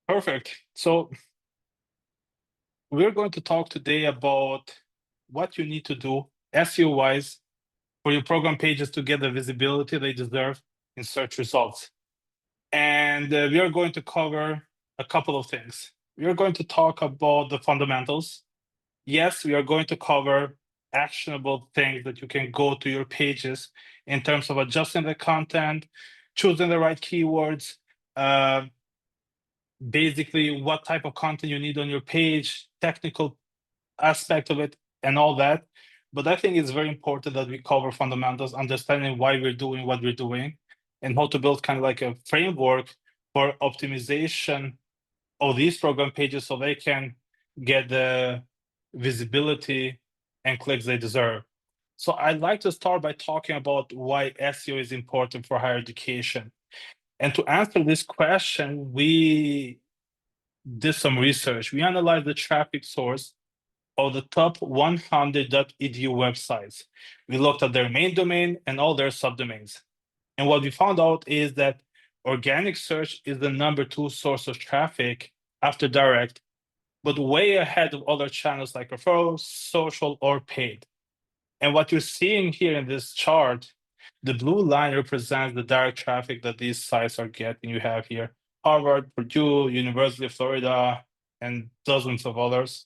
Perfect. So we're going to talk today about what you need to do SEO-wise for your program pages to get the visibility they deserve in search results. And we are going to cover a couple of things. We are going to talk about the fundamentals. Yes, we are going to cover actionable things that you can go to your pages in terms of adjusting the content, choosing the right keywords, uh, basically what type of content you need on your page, technical aspect of it, and all that. But I think it's very important that we cover fundamentals, understanding why we're doing what we're doing, and how to build kind of like a framework for optimization of these program pages so they can get the visibility and clicks they deserve. So I'd like to start by talking about why SEO is important for higher education. And to answer this question, we did some research. We analyzed the traffic source of the top 100.edu websites. We looked at their main domain and all their subdomains. And what we found out is that organic search is the #2 source of traffic after direct, but way ahead of other channels like referrals, social, or paid. And what you're seeing here in this chart, the blue line represents the direct traffic that these sites are getting. You have here Harvard, Purdue, University of Florida, and dozens of others.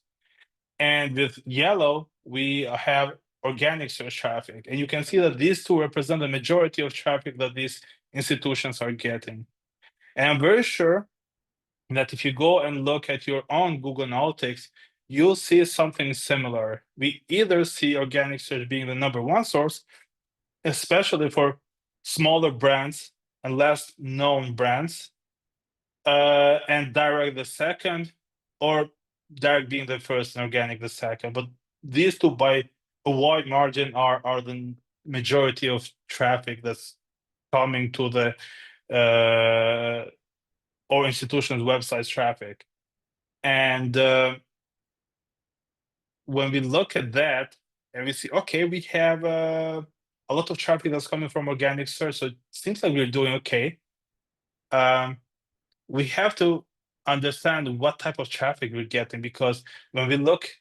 And with yellow, we have organic search traffic. And you can see that these two represent the majority of traffic that these institutions are getting. And I'm very sure that if you go and look at your own Google Analytics, you'll see something similar. We either see organic search being the #1 source, especially for smaller brands and less known brands, and direct the second, or direct being the first and organic the second. But these two, by a wide margin, are the majority of traffic that's coming to the or institutions' websites traffic. And when we look at that and we see, okay, we have a lot of traffic that's coming from organic search, so it seems like we're doing okay. We have to understand what type of traffic we're getting, because when we looked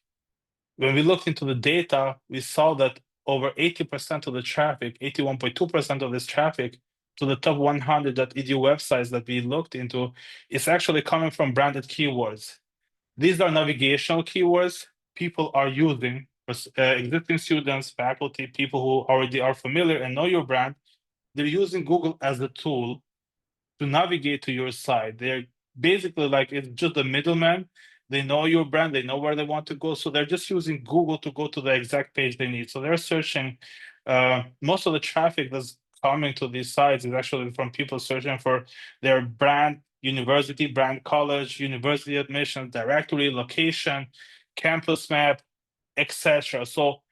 into the data, we saw that over 80% of the traffic, 81.2% of this traffic to the top 100.edu websites that we looked into is actually coming from branded keywords. These are navigational keywords people are using, existing students, faculty, people who already are familiar and know your brand. They're using Google as a tool to navigate to your site. They're basically like, it's just a middleman. They know your brand, they know where they want to go. So they're just using Google to go to the exact page they need. So they're searching, most of the traffic that's coming to these sites is actually from people searching for their brand, university, brand, college, university admission, directory, location, campus map, etc. So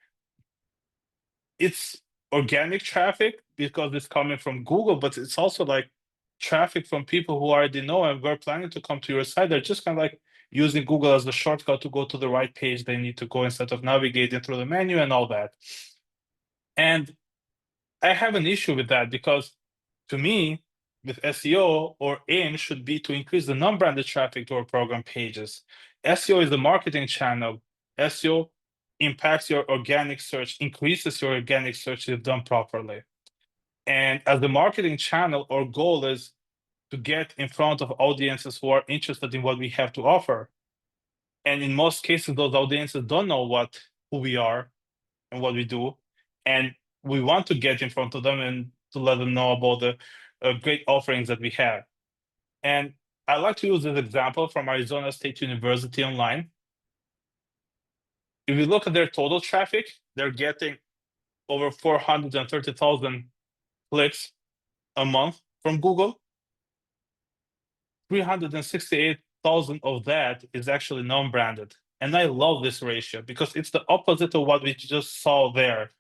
it's organic traffic because it's coming from Google, but it's also like traffic from people who already know and were planning to come to your site. They're just kind of like using Google as the shortcut to go to the right page they need to go instead of navigating through the menu and all that. And I have an issue with that, because to me, with SEO, our aim should be to increase the non-branded traffic to our program pages. SEO is the marketing channel. SEO impacts your organic search, increases your organic search if done properly. And as the marketing channel, our goal is to get in front of audiences who are interested in what we have to offer. And in most cases, those audiences don't know who we are and what we do. And we want to get in front of them and to let them know about the great offerings that we have. And I like to use this example from Arizona State University online. If you look at their total traffic, they're getting over 430,000 clicks a month from Google. 368,000 of that is actually non-branded. And I love this ratio because it's the opposite of what we just saw there.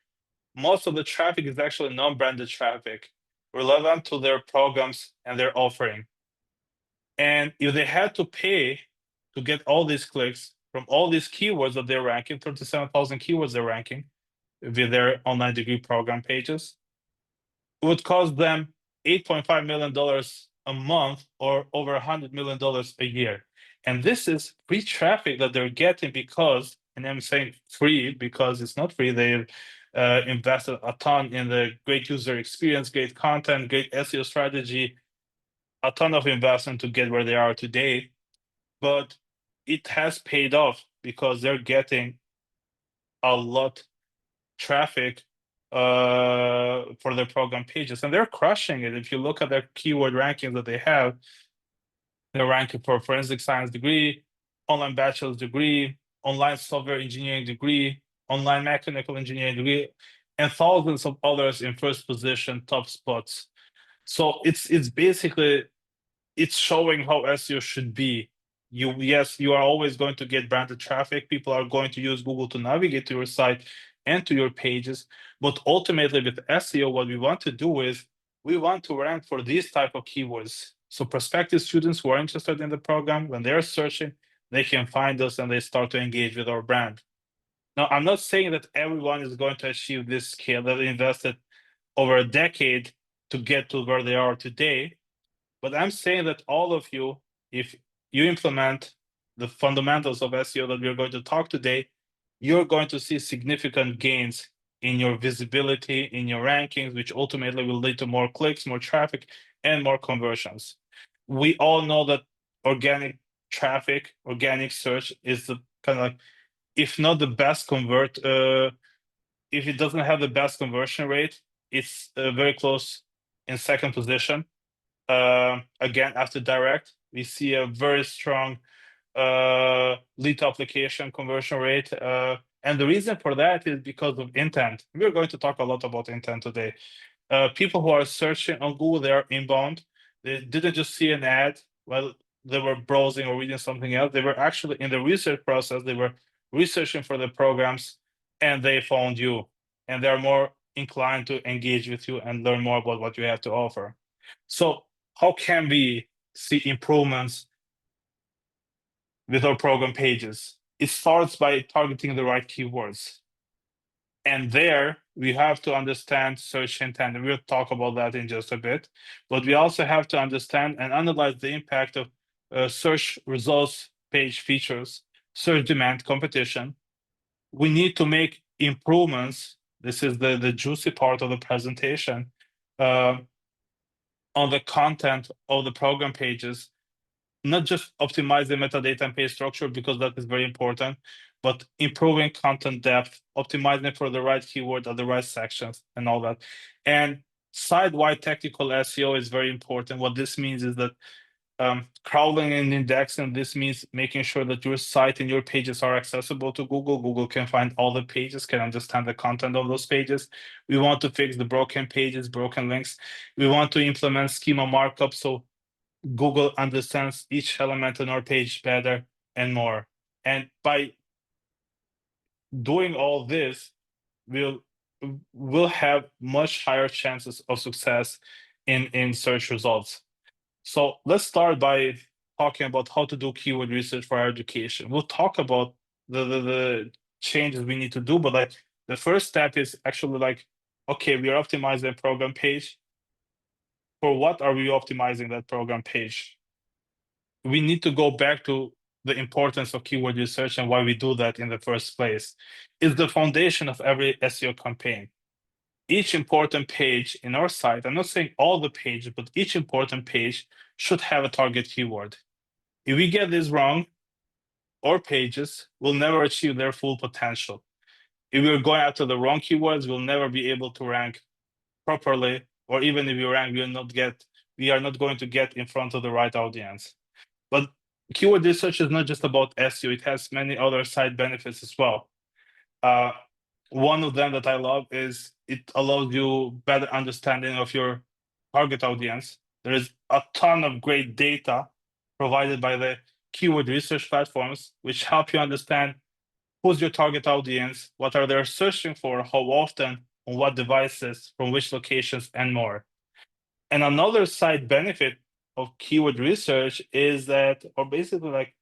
Most of the traffic is actually non-branded traffic, relevant to their programs and their offering. And if they had to pay to get all these clicks from all these keywords that they're ranking, 37,000 keywords they're ranking with their online degree program pages, it would cost them $8.5 million a month or over $100 million a year. And this is free traffic that they're getting because, and I'm saying free because it's not free, they've invested a ton in the great user experience, great content, great SEO strategy, a ton of investment to get where they are today. But it has paid off because they're getting a lot traffic for their program pages, and they're crushing it. If you look at their keyword rankings that they have, they're ranking for forensic science degree, online bachelor's degree, online software engineering degree, online mechanical engineering degree, and thousands of others in first position, top spots. So it's basically, it's showing how SEO should be. Yes, you are always going to get branded traffic. People are going to use Google to navigate to your site and to your pages. But ultimately with SEO, what we want to do is we want to rank for these type of keywords. So prospective students who are interested in the program, when they're searching, they can find us and they start to engage with our brand. Now, I'm not saying that everyone is going to achieve this scale, that they invested over a decade to get to where they are today. But I'm saying that all of you, if you implement the fundamentals of SEO that we're going to talk today, you're going to see significant gains in your visibility, in your rankings, which ultimately will lead to more clicks, more traffic, and more conversions. We all know that organic traffic, organic search is the kind of like, if not the best if it doesn't have the best conversion rate, it's very close in second position. Again, after direct, we see a very strong lead to application conversion rate. And the reason for that is because of intent. We're going to talk a lot about intent today. People who are searching on Google, they are inbound. They didn't just see an ad while they were browsing or reading something else. They were actually in the research process. They were researching for the programs and they found you. And they're more inclined to engage with you and learn more about what you have to offer. So how can we see improvements with our program pages? It starts by targeting the right keywords. And there we have to understand search intent. And we'll talk about that in just a bit. But we also have to understand and analyze the impact of search results page features, search demand, competition. We need to make improvements. This is the juicy part of the presentation. On the content of the program pages, not just optimizing metadata and page structure, because that is very important, but improving content depth, optimizing for the right keyword at the right sections and all that. And site-wide technical SEO is very important. What this means is that crawling and indexing, this means making sure that your site and your pages are accessible to Google. Google can find all the pages, can understand the content of those pages. We want to fix the broken pages, broken links. We want to implement schema markup so Google understands each element on our page better and more. And by doing all this, we'll have much higher chances of success in search results. So let's start by talking about how to do keyword research for our education. We'll talk about the changes we need to do, but like the first step is actually like, okay, we are optimizing a program page. For what are we optimizing that program page? We need to go back to the importance of keyword research and why we do that in the first place. It's the foundation of every SEO campaign. Each important page in our site, I'm not saying all the pages, but each important page should have a target keyword. If we get this wrong, our pages will never achieve their full potential. If we're going after the wrong keywords, we'll never be able to rank properly, or even if we rank, we are not going to get in front of the right audience. But keyword research is not just about SEO, it has many other side benefits as well. One of them that I love is it allows you better understanding of your target audience. There is a ton of great data provided by the keyword research platforms, which help you understand who's your target audience, what are they searching for, how often, on what devices, from which locations, and more. And another side benefit of keyword research is that, or basically like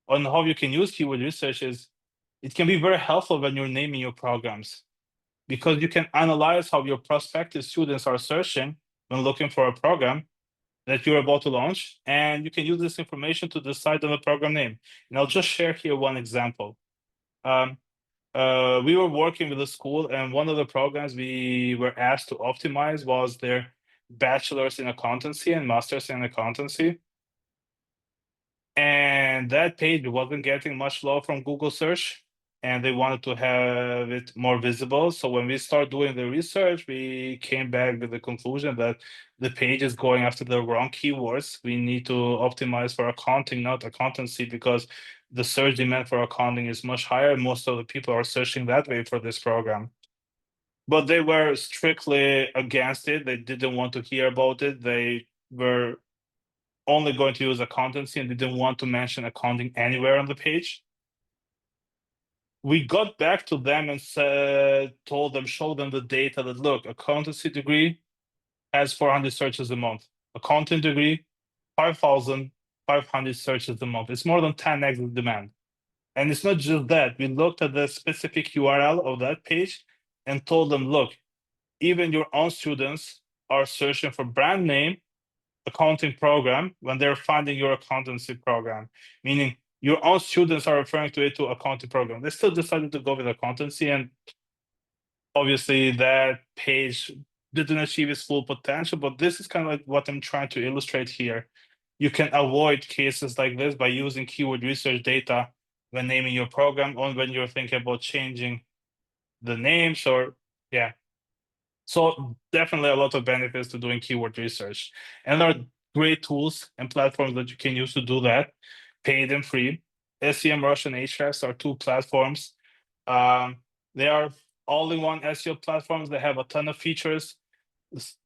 on how you can use keyword research is, it can be very helpful when you're naming your programs, because you can analyze how your prospective students are searching when looking for a program. that you're about to launch, and you can use this information to decide on the program name. And I'll just share here one example. We were working with a school, and one of the programs we were asked to optimize was their bachelor's in accountancy and master's in accountancy. And that page wasn't getting much love from Google search, and they wanted to have it more visible. So when we started doing the research, we came back with the conclusion that the page is going after the wrong keywords. We need to optimize for accounting, not accountancy, because the search demand for accounting is much higher. Most of the people are searching that way for this program. But they were strictly against it. They didn't want to hear about it. They were only going to use accountancy and didn't want to mention accounting anywhere on the page. We got back to them and showed them the data that, look, accountancy degree has 400 searches a month. Accounting degree, 5,500 searches a month. It's more than 10x the demand. And it's not just that. We looked at the specific URL of that page and told them, look, even your own students are searching for brand name accounting program when they're finding your accountancy program, meaning your own students are referring to it to accounting program. They still decided to go with accountancy, and obviously that page didn't achieve its full potential, but this is kind of like what I'm trying to illustrate here. You can avoid cases like this by using keyword research data when naming your program or when you're thinking about changing the names or, yeah. So definitely a lot of benefits to doing keyword research. And there are great tools and platforms that you can use to do that, paid and free. SEMrush and Ahrefs are two platforms. They are all-in-one SEO platforms. They have a ton of features.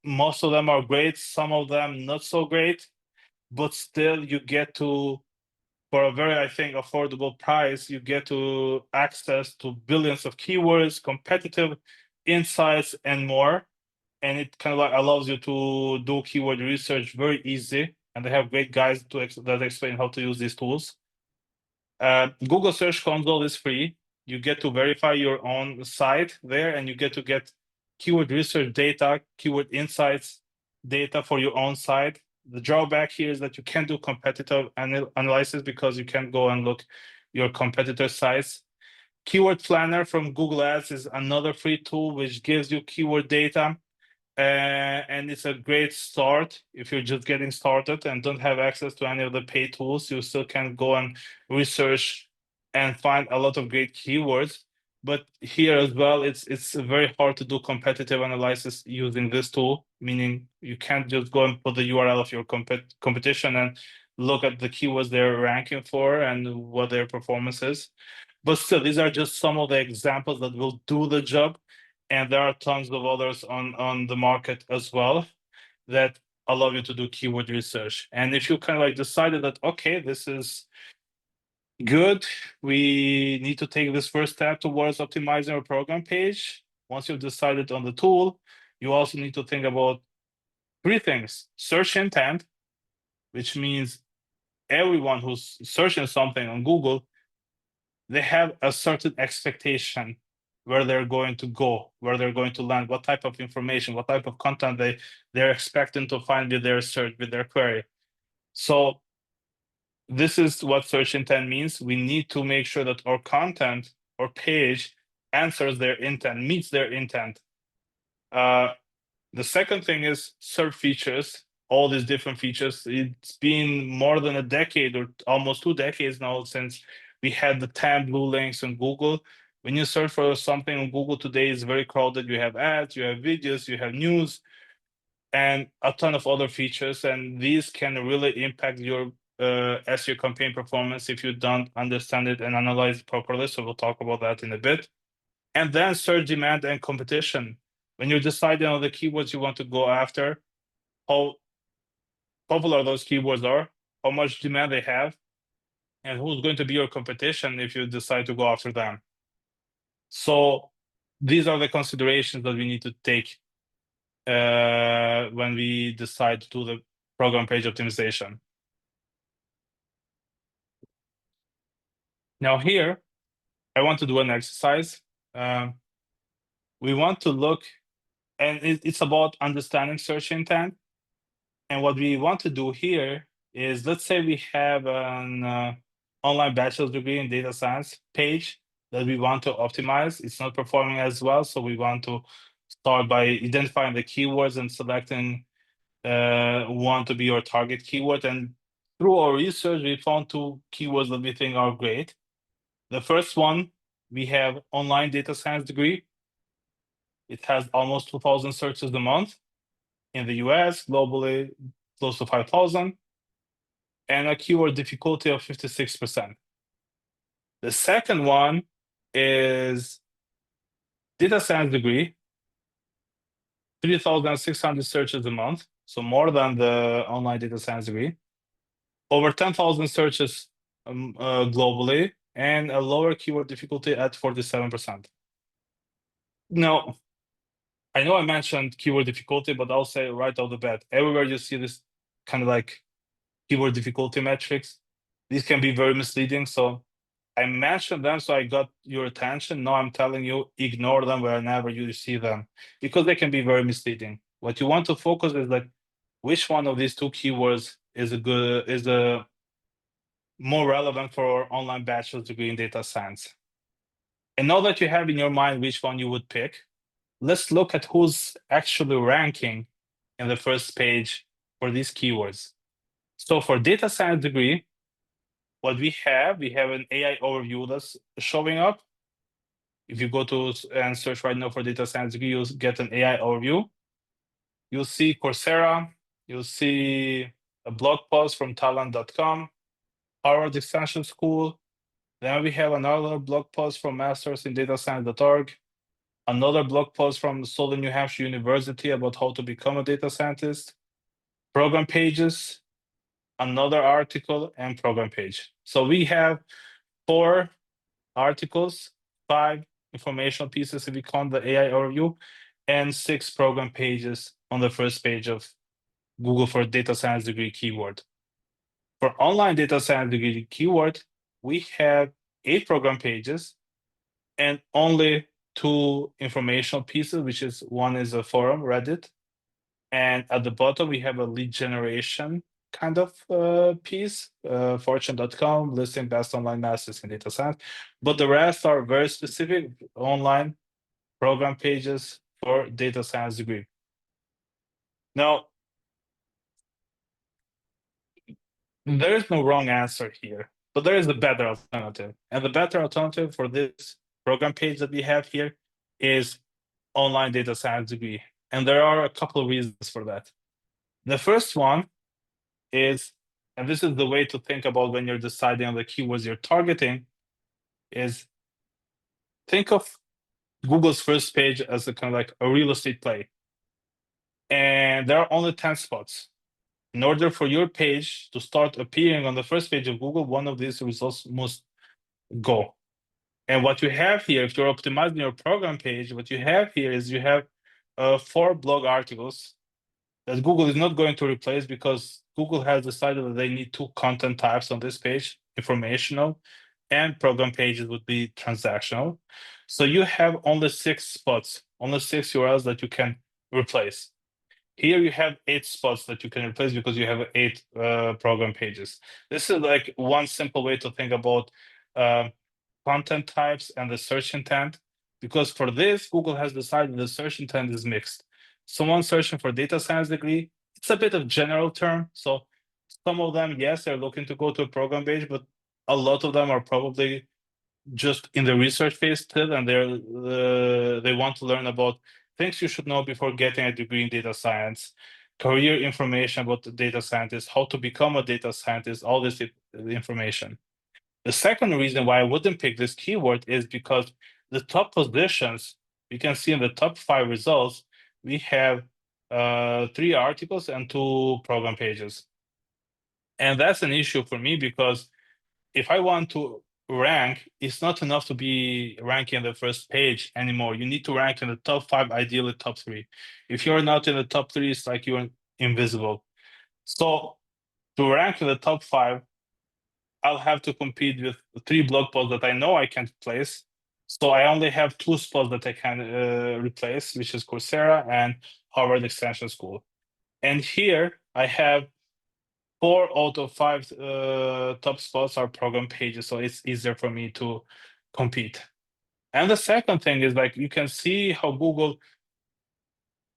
Most of them are great, some of them not so great, but still you get to, for a very, I think, affordable price, you get to access to billions of keywords, competitive insights, and more. And it kind of like allows you to do keyword research very easy. And they have great guides that explain how to use these tools. Google Search Console is free. You get to verify your own site there, and you get keyword research data, keyword insights data for your own site. The drawback here is that you can't do competitive analysis because you can't go and look your competitor sites. Keyword Planner from Google Ads is another free tool which gives you keyword data. And it's a great start if you're just getting started and don't have access to any of the paid tools. You still can go and research and find a lot of great keywords. But here as well, it's very hard to do competitive analysis using this tool, meaning you can't just go and put the URL of your competition and look at the keywords they're ranking for and what their performance is. But still, these are just some of the examples that will do the job. And there are tons of others on the market as well that allow you to do keyword research. And if you kind of like decided that, okay, this is good, we need to take this first step towards optimizing our program page. Once you've decided on the tool, you also need to think about three things: search intent, which means everyone who's searching something on Google, they have a certain expectation where they're going to go, where they're going to land, what type of information, what type of content they're expecting to find with their search, with their query. So this is what search intent means. We need to make sure that our content or page answers their intent, meets their intent. The second thing is search features, all these different features. It's been more than a decade or almost 2 decades now since we had the 10 blue links on Google. When you search for something on Google today, it's very crowded. You have ads, you have videos, you have news, and a ton of other features. And these can really impact your SEO campaign performance if you don't understand it and analyze it properly. So we'll talk about that in a bit. And then search demand and competition. When you're deciding on the keywords you want to go after, how popular those keywords are, how much demand they have, and who's going to be your competition if you decide to go after them. So these are the considerations that we need to take when we decide to do the program page optimization. Now here, I want to do an exercise. We want to look, and it's about understanding search intent And what we want to do here is, let's say we have an online bachelor's degree in data science page that we want to optimize. It's not performing as well, so we want to start by identifying the keywords and selecting one to be your target keyword. And through our research, we found two keywords that we think are great. The first one, we have online data science degree. It has almost 2,000 searches a month in the US, globally close to 5,000, and a keyword difficulty of 56%. The second one is data science degree, 3,600 searches a month, so more than the online data science degree, over 10,000 searches globally, and a lower keyword difficulty at 47%. Now, I know I mentioned keyword difficulty, but I'll say right off the bat, everywhere you see this kind of like keyword difficulty metrics, these can be very misleading. So I mentioned them so I got your attention. Now I'm telling you, ignore them whenever you see them, because they can be very misleading. What you want to focus is like, which one of these two keywords is a more relevant for our online bachelor's degree in data science. And now that you have in your mind which one you would pick, let's look at who's actually ranking in the first page for these keywords. So for data science degree, what we have an AI overview that's showing up. If you go to and search right now for data science degree, you'll get an AI overview. You'll see Coursera, you'll see a blog post from talent.com, Harvard Extension School. Then we have another blog post from masters in data science.org, another blog post from Southern New Hampshire University about how to become a data scientist, program pages, another article, and program page. So we have 4 articles, 5 informational pieces if we count the AI overview, and 6 program pages on the first page of Google for data science degree keyword. For online data science degree keyword, we have 8 program pages and only 2 informational pieces, which is one is a forum, Reddit, and at the bottom we have a lead generation kind of piece, fortune.com, listing best online masters in data science. But the rest are very specific online program pages for data science degree. Now, there is no wrong answer here, but there is a better alternative. And the better alternative for this program page that we have here is online data science degree. And there are a couple of reasons for that. The first one is, and this is the way to think about when you're deciding on the keywords you're targeting, is think of Google's first page as a kind of like a real estate play. And there are only 10 spots. In order for your page to start appearing on the first page of Google, one of these results must go. And what you have here, if you're optimizing your program page, what you have here is you have 4 blog articles that Google is not going to replace, because Google has decided that they need 2 content types on this page, informational and program pages would be transactional. So you have only 6 spots, only 6 URLs that you can replace. Here you have 8 spots that you can replace because you have 8 program pages. This is like one simple way to think about content types and the search intent, because for this, Google has decided the search intent is mixed. Someone searching for data science degree, it's a bit of general term. So some of them, yes, they're looking to go to a program page, but a lot of them are probably just in the research phase still, and they want to learn about things you should know before getting a degree in data science, career information about the data scientist, how to become a data scientist, all this information. The second reason why I wouldn't pick this keyword is because the top positions, you can see in the top 5 results, we have 3 articles and 2 program pages. And that's an issue for me, because if I want to rank, it's not enough to be ranking in the first page anymore. You need to rank in the top 5, ideally top 3. If you're not in the top 3, it's like you're invisible. So to rank in the top 5, I'll have to compete with 3 blog posts that I know I can't place. So I only have 2 spots that I can replace, which is Coursera and Harvard Extension School. And here I have 4 out of 5 top spots are program pages, so it's easier for me to compete. And the second thing is, like, you can see how Google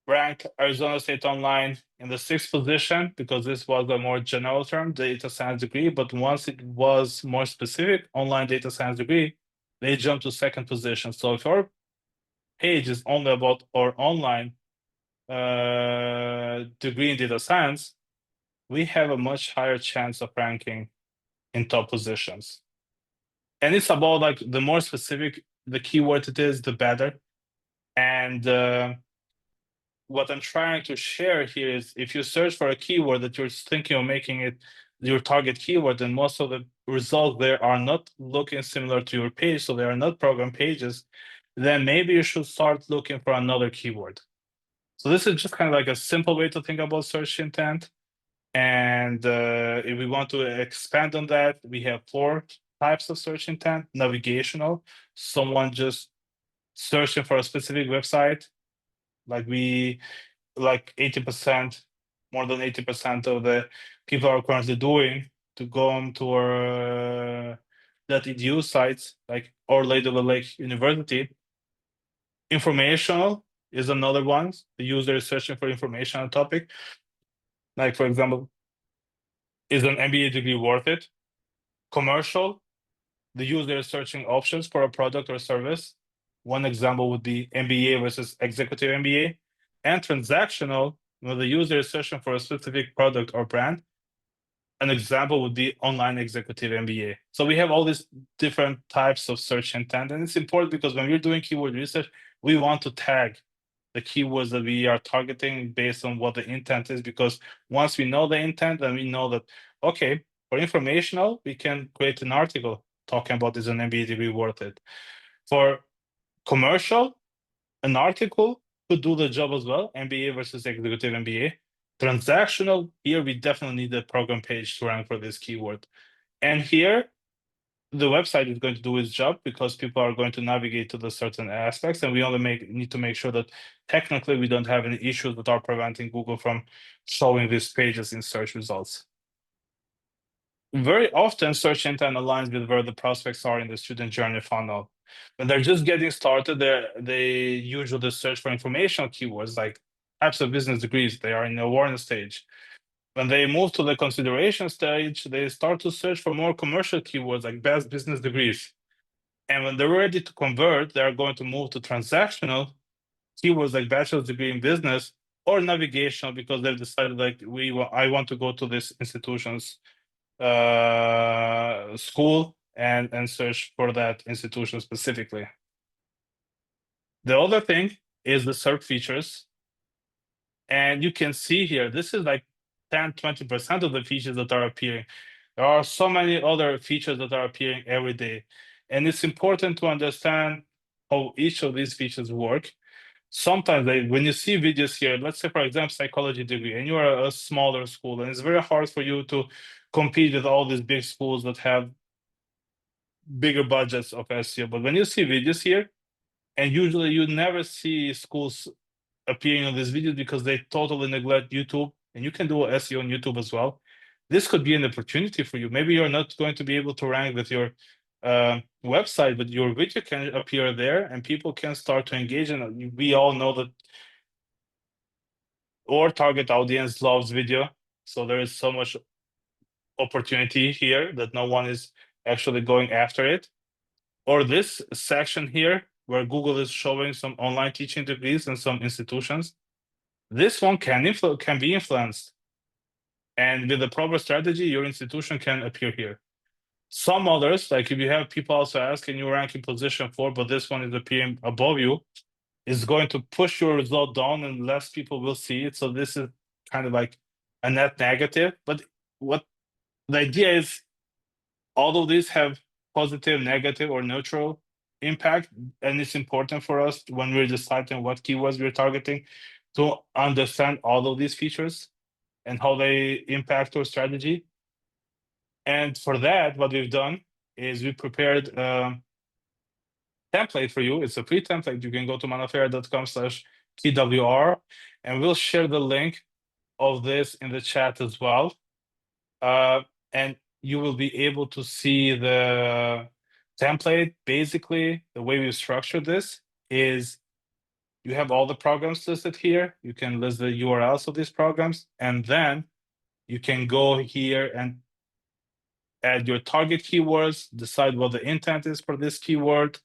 ranked Arizona State Online in the 6th position, because this was a more general term, data science degree. But once it was more specific, online data science degree, they jumped to 2nd position. So if your page is only about or online degree in data science, we have a much higher chance of ranking in top positions. And it's about, like, the more specific the keyword it is, the better. And what I'm trying to share here is, if you search for a keyword that you're thinking of making it your target keyword, and most of the results there are not looking similar to your page, so they are not program pages, then maybe you should start looking for another keyword. So this is just kind of like a simple way to think about search intent. And if we want to expand on that, we have 4 types of search intent. Navigational, someone just searching for a specific website, like 80%, more than 80% of the people are currently doing, to go on to our .edu sites, like or Lady Lake University. Informational is another one. The user is searching for information on a topic. Like, for example, is an MBA degree worth it? Commercial, the user is searching options for a product or service. One example would be MBA versus executive MBA. And transactional, when the user is searching for a specific product or brand. An example would be online executive MBA. So we have all these different types of search intent. And it's important because when we're doing keyword research, we want to tag the keywords that we are targeting based on what the intent is. Because once we know the intent, then we know that, okay, for informational, we can create an article talking about, is an MBA degree worth it? For commercial, an article could do the job as well, MBA versus executive MBA. Transactional, here we definitely need a program page to rank for this keyword. And here, the website is going to do its job, because people are going to navigate to the certain aspects, and we only need to make sure that technically we don't have any issues that are preventing Google from showing these pages in search results. Very often, search intent aligns with where the prospects are in the student journey funnel. When they're just getting started, they usually search for informational keywords like types of business degrees. They are in the awareness stage. When they move to the consideration stage, they start to search for more commercial keywords like best business degrees. And when they're ready to convert, they're going to move to transactional keywords like bachelor's degree in business, or navigational, because they've decided, like, I want to go to this institution's school and search for that institution specifically. The other thing is the SERP features. And you can see here, this is like 10-20% of the features that are appearing. There are so many other features that are appearing every day. And it's important to understand how each of these features work. Sometimes when you see videos here, let's say, for example, psychology degree, and you are a smaller school, and it's very hard for you to compete with all these big schools that have bigger budgets of SEO. But when you see videos here, and usually you never see schools appearing on these videos because they totally neglect YouTube, and you can do SEO on YouTube as well. This could be an opportunity for you. Maybe you're not going to be able to rank with your website, but your video can appear there and people can start to engage. And we all know that our target audience loves video. So there is so much opportunity here that no one is actually going after it. Or this section here, where Google is showing some online teaching degrees and some institutions. This one can be influenced. And with the proper strategy, your institution can appear here. Some others, like if you have people also asking you rank in position 4, but this one is appearing above you, is going to push your result down and less people will see it. So this is kind of like a net negative. But what the idea is, all of these have positive, negative, or neutral impact. And it's important for us when we're deciding what keywords we're targeting to understand all of these features and how they impact our strategy. And for that, what we've done is we prepared a template for you. It's a free template. You can go to manafera.com/TWR, and we'll share the link of this in the chat as well. And you will be able to see the template. Basically, the way we structured this is you have all the programs listed here. You can list the URLs of these programs, and then you can go here and add your target keywords, decide what the intent is for this keyword,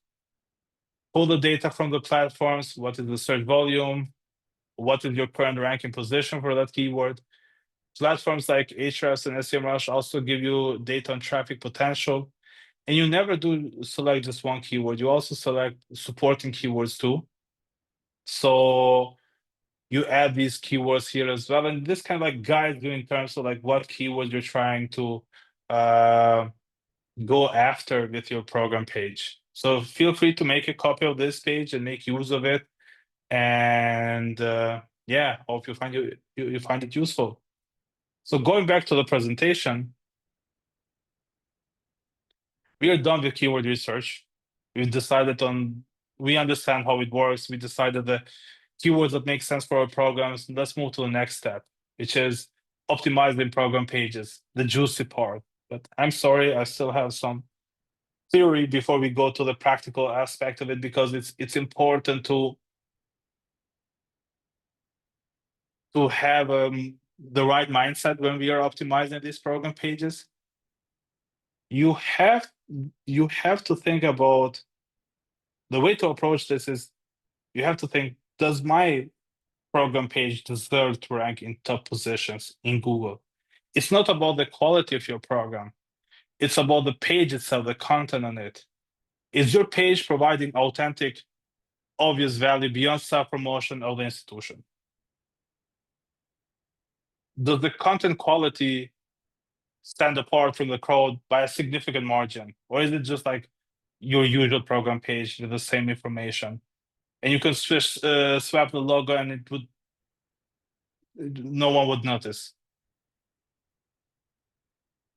pull the data from the platforms, what is the search volume, what is your current ranking position for that keyword. Platforms like Ahrefs and SEMrush also give you data on traffic potential. And you never do select just one keyword. You also select supporting keywords too. So you add these keywords here as well. And this kind of like guides you in terms of like what keywords you're trying to go after with your program page. So feel free to make a copy of this page and make use of it. And yeah, hope you find it useful. So going back to the presentation, we are done with keyword research. We understand how it works. We decided the keywords that make sense for our programs. Let's move to the next step, which is optimizing program pages, the juicy part. But I'm sorry, I still have some theory before we go to the practical aspect of it, because it's important to have the right mindset when we are optimizing these program pages. You have to think about the way to approach this is you have to think, does my program page deserve to rank in top positions in Google? It's not about the quality of your program. It's about the page itself, the content on it. Is your page providing authentic, obvious value beyond self-promotion of the institution? Does the content quality stand apart from the crowd by a significant margin? Or is it just like your usual program page with the same information? And you can swap the logo and no one would notice.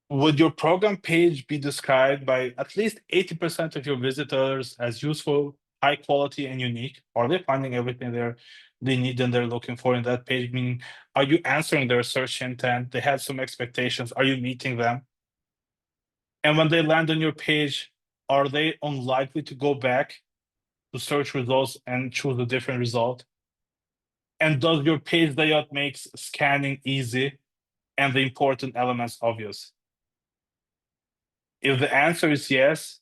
Would your program page be described by at least 80% of your visitors as useful, high quality, and unique? Are they finding everything they need and they're looking for in that page? Meaning, are you answering their search intent? They had some expectations. Are you meeting them? And when they land on your page, are they unlikely to go back to search results and choose a different result? And does your page layout makes scanning easy and the important elements obvious? If the answer is yes,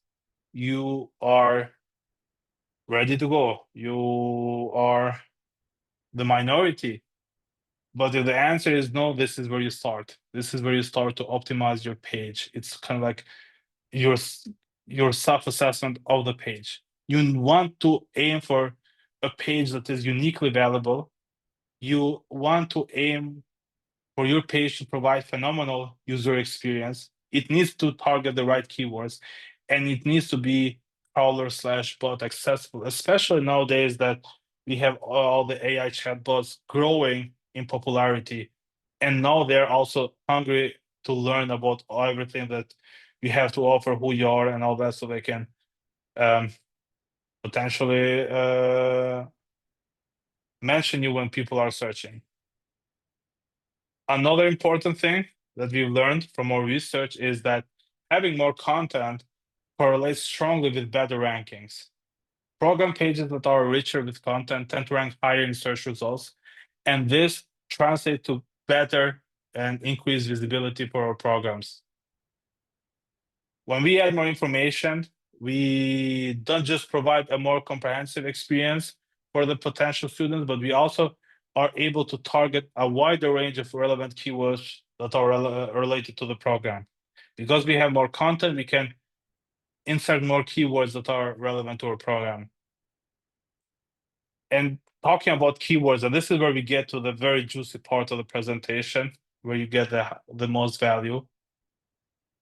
you are ready to go. You are the minority. But if the answer is no, this is where you start. This is where you start to optimize your page. It's kind of like your self-assessment of the page. You want to aim for a page that is uniquely valuable. You want to aim for your page to provide phenomenal user experience. It needs to target the right keywords, and it needs to be crawler/bot accessible, especially nowadays that we have all the AI chatbots growing in popularity. And now they're also hungry to learn about everything that you have to offer, who you are, and all that, so they can potentially mention you when people are searching. Another important thing that we've learned from our research is that having more content correlates strongly with better rankings. Program pages that are richer with content tend to rank higher in search results, and this translates to better and increased visibility for our programs. When we add more information, we don't just provide a more comprehensive experience for the potential students, but we also are able to target a wider range of relevant keywords that are related to the program. Because we have more content, we can insert more keywords that are relevant to our program. And talking about keywords, and this is where we get to the very juicy part of the presentation, where you get the most value.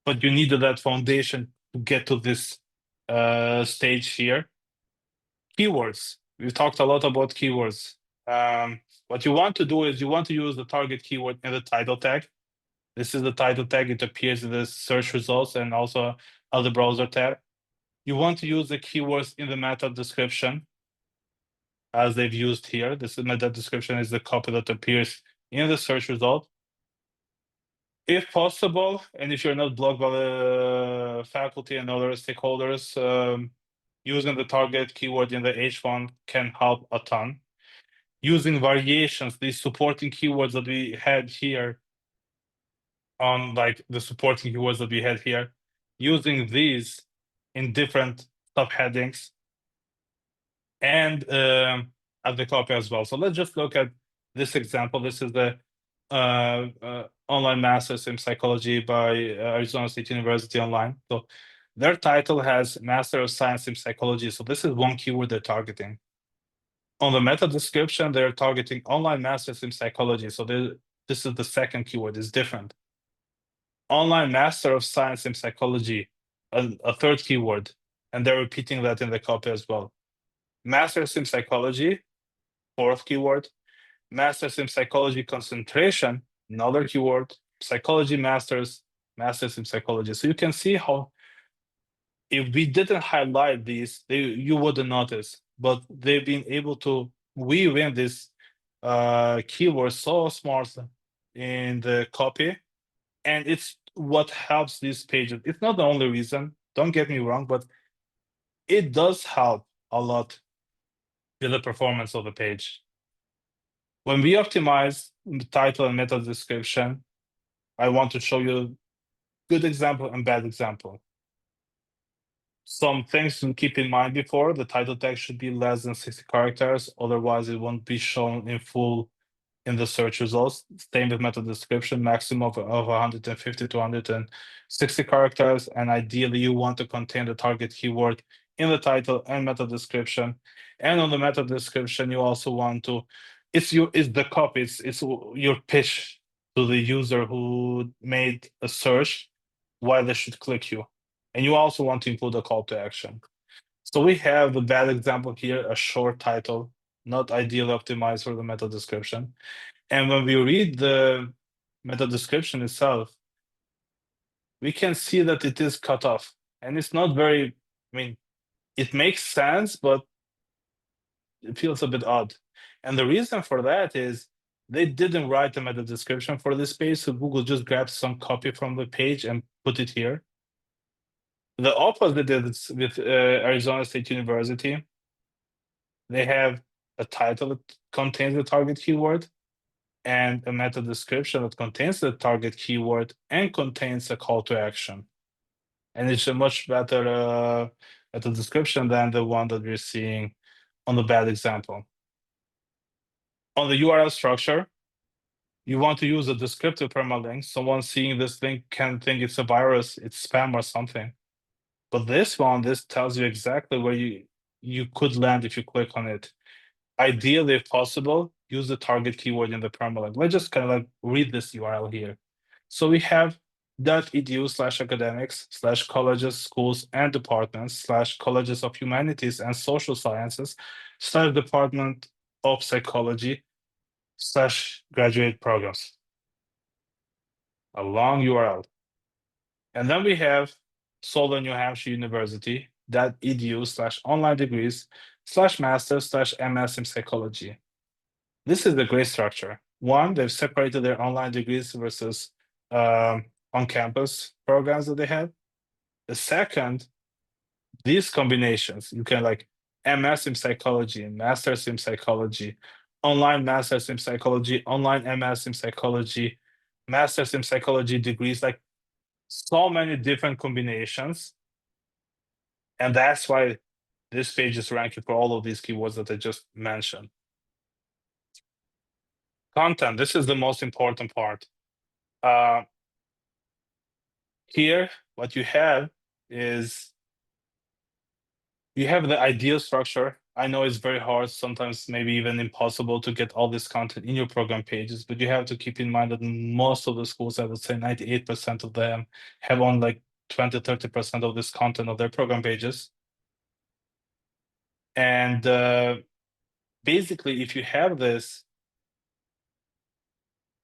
But you needed that foundation to get to this stage here. Keywords. We've talked a lot about keywords. What you want to do is you want to use the target keyword in the title tag. This is the title tag. It appears in the search results and also on the browser tab. You want to use the keywords in the meta description as they've used here. This meta description is the copy that appears in the search result. If possible, and if you're not blocked by the faculty and other stakeholders, using the target keyword in the H1 can help a ton. Using variations, these supporting keywords that we had here on like the supporting keywords that we had here, using these in different subheadings and at the copy as well. So let's just look at this example. This is the online master's in psychology by Arizona State University online. So their title has Master of Science in Psychology. So this is one keyword they're targeting. On the meta description, they're targeting online master's in psychology. So this is the second keyword, it's different. Online Master of Science in Psychology, a third keyword, and they're repeating that in the copy as well. Master's in Psychology, fourth keyword. Master's in Psychology Concentration, another keyword. Psychology Masters, Masters in Psychology. So you can see how if we didn't highlight these, you wouldn't notice, but they've been able to weave in this keyword so smart in the copy, and it's what helps these pages. It's not the only reason, don't get me wrong, but it does help a lot with the performance of the page. When we optimize the title and meta description, I want to show you good example and bad example. Some things to keep in mind before: the title text should be less than 60 characters, otherwise it won't be shown in full in the search results. Same with meta description, maximum of 150 to 160 characters, and ideally you want to contain the target keyword in the title and meta description. And on the meta description, you also want to, it's the copy, it's your pitch to the user who made a search, why they should click you. And you also want to include a call to action. So we have the bad example here, a short title, not ideally optimized for the meta description. And when we read the meta description itself, we can see that it is cut off. And it's not very, I mean, it makes sense, but it feels a bit odd. And the reason for that is they didn't write a meta description for this page, so Google just grabbed some copy from the page and put it here. The opposite is with Arizona State University. They have a title that contains the target keyword and a meta description that contains the target keyword and contains a call to action. And it's a much better meta description than the one that we're seeing on the bad example. On the URL structure, you want to use a descriptive permalink. Someone seeing this link can think it's a virus, it's spam or something. But this tells you exactly where you could land if you click on it. Ideally, if possible, use the target keyword in the permalink. Let's just kind of like read this URL here. So we have .edu/academics/colleges, schools, and departments/colleges of humanities and social sciences/department of psychology/graduate programs. A long URL. And then we have Southern New Hampshire University .edu/online degrees/masters/MS in psychology. This is the great structure. One, they've separated their online degrees versus on-campus programs that they have. The second, these combinations, you can like MS in psychology, masters in psychology, online masters in psychology, online MS in psychology, masters in psychology degrees, like so many different combinations. And that's why this page is ranking for all of these keywords that I just mentioned. Content, this is the most important part. Here, what you have is you have the ideal structure. I know it's very hard, sometimes maybe even impossible to get all this content in your program pages, but you have to keep in mind that most of the schools, I would say 98% of them, have on like 20-30% of this content of their program pages. And basically, if you have this,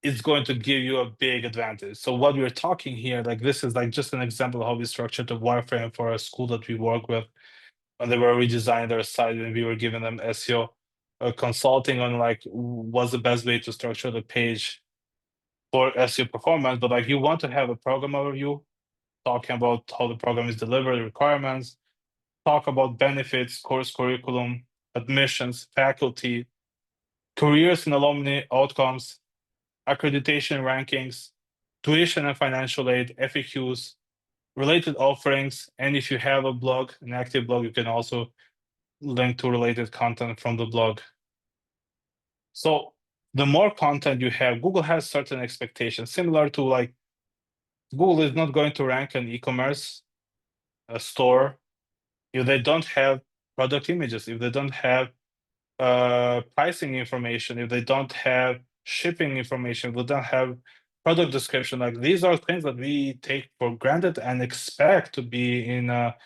it's going to give you a big advantage. So what we're talking here, like this is like just an example of how we structured the wireframe for a school that we work with when they were redesigning their site, and we were giving them SEO consulting on like what's the best way to structure the page for SEO performance, but like you want to have a program overview talking about how the program is delivered, requirements, talk about benefits, course curriculum, admissions, faculty, careers and alumni outcomes, accreditation rankings, tuition and financial aid, FAQs, related offerings, and if you have a blog, an active blog, you can also link to related content from the blog. So the more content you have, Google has certain expectations, similar to like Google is not going to rank an e-commerce store if they don't have product images, if they don't have pricing information, if they don't have shipping information, if they don't have product description. Like these are things that we take for granted and expect to be in a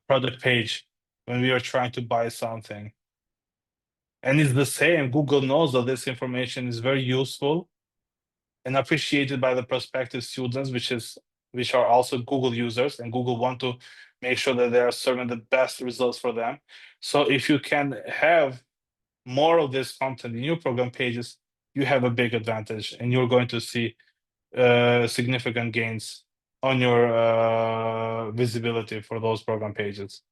product page when we are trying to buy something. And it's the same. Google knows that this information is very useful and appreciated by the prospective students, which are also Google users, and Google want to make sure that they are serving the best results for them. So if you can have more of this content in your program pages, you have a big advantage, and you're going to see significant gains on your visibility for those program pages.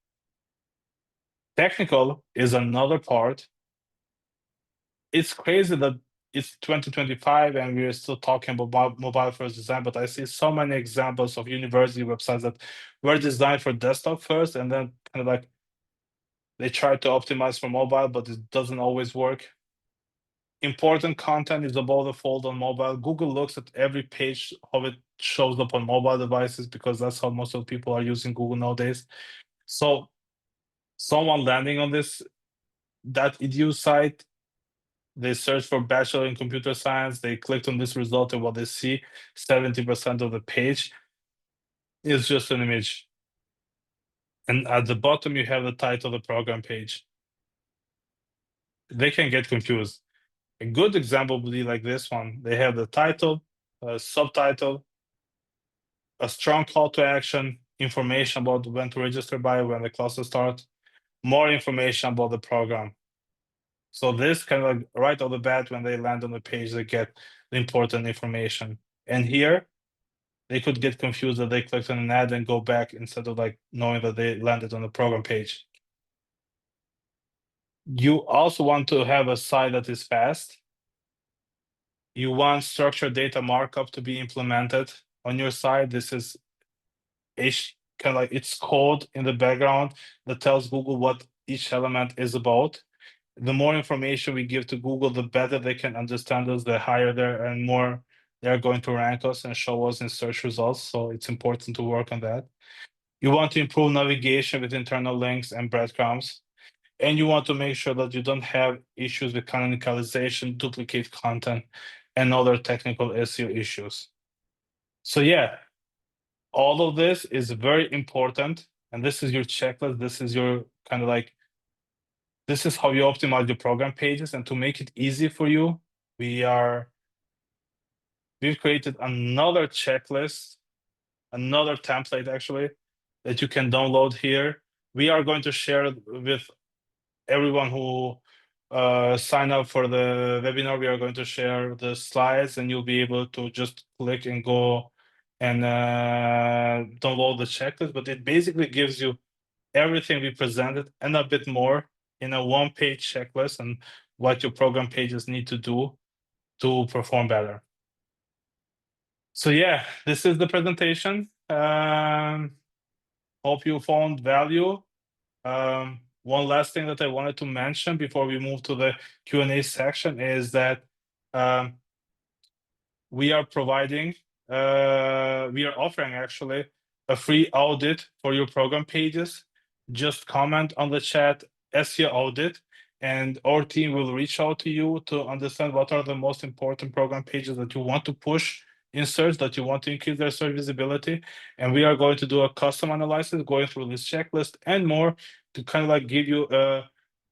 Technical is another part. It's crazy that it's 2025 and we're still talking about mobile first design, but I see so many examples of university websites that were designed for desktop first, and then kind of like they try to optimize for mobile, but it doesn't always work. Important content is above the fold on mobile. Google looks at every page, how it shows up on mobile devices, because that's how most of the people are using Google nowadays. So someone landing on that edu site, they search for bachelor in computer science, they clicked on this result, and what they see, 70% of the page is just an image. And at the bottom, you have the title of the program page. They can get confused. A good example would be like this one. They have the title, a subtitle, a strong call to action, information about when to register by, when the classes start, more information about the program. So this kind of like right off the bat, when they land on the page, they get the important information. And here, they could get confused that they clicked on an ad and go back instead of like knowing that they landed on the program page. You also want to have a site that is fast. You want structured data markup to be implemented on your site. This is kind of like it's code in the background that tells Google what each element is about. The more information we give to Google, the better they can understand us, the higher they're and more they're going to rank us and show us in search results. So it's important to work on that. You want to improve navigation with internal links and breadcrumbs. And you want to make sure that you don't have issues with canonicalization, duplicate content, and other technical SEO issues. So yeah, all of this is very important. And this is your checklist. This is your kind of like, this is how you optimize your program pages. And to make it easy for you, we've created another checklist, another template actually, that you can download here. We are going to share it with everyone who sign up for the webinar. We are going to share the slides, and you'll be able to just click and go and download the checklist. But it basically gives you everything we presented and a bit more in a one-page checklist and what your program pages need to do to perform better. So yeah, this is the presentation. Hope you found value. One last thing that I wanted to mention before we move to the Q&A section is that we are offering actually a free audit for your program pages. Just comment on the chat SEO audit, and our team will reach out to you to understand what are the most important program pages that you want to push in search, that you want to increase their search visibility. And we are going to do a custom analysis, going through this checklist and more to kind of like give you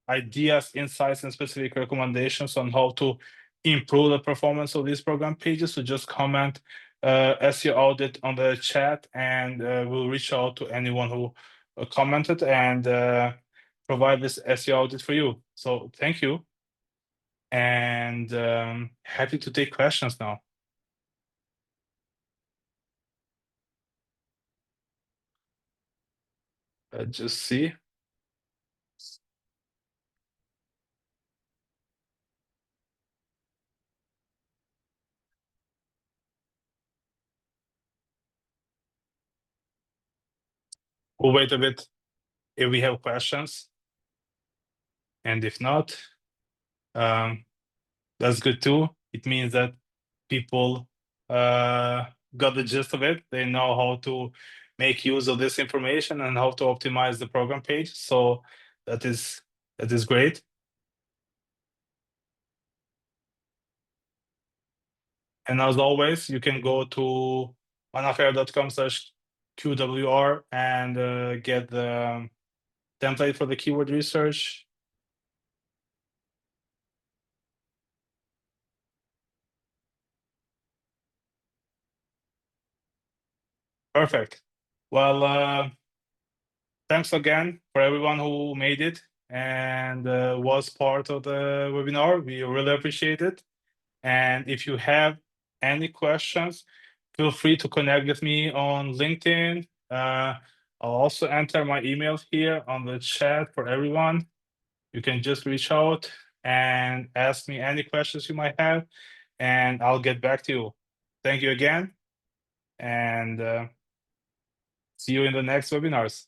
ideas, insights, and specific recommendations on how to improve the performance of these program pages. So just comment SEO audit on the chat, and we'll reach out to anyone who commented and provide this SEO audit for you. So thank you. and happy to take questions now. Let's just see. We'll wait a bit if we have questions, and if not, that's good too. It means that people got the gist of it. They know how to make use of this information and how to optimize the program page. So that is great. And as always, you can go to onafair.com/QWR and get the template for the keyword research. Perfect. Well, thanks again for everyone who made it and was part of the webinar. We really appreciate it. And if you have any questions, feel free to connect with me on LinkedIn. I'll also enter my email here on the chat for everyone. You can just reach out and ask me any questions you might have, and I'll get back to you. Thank you again, and see you in the next webinars.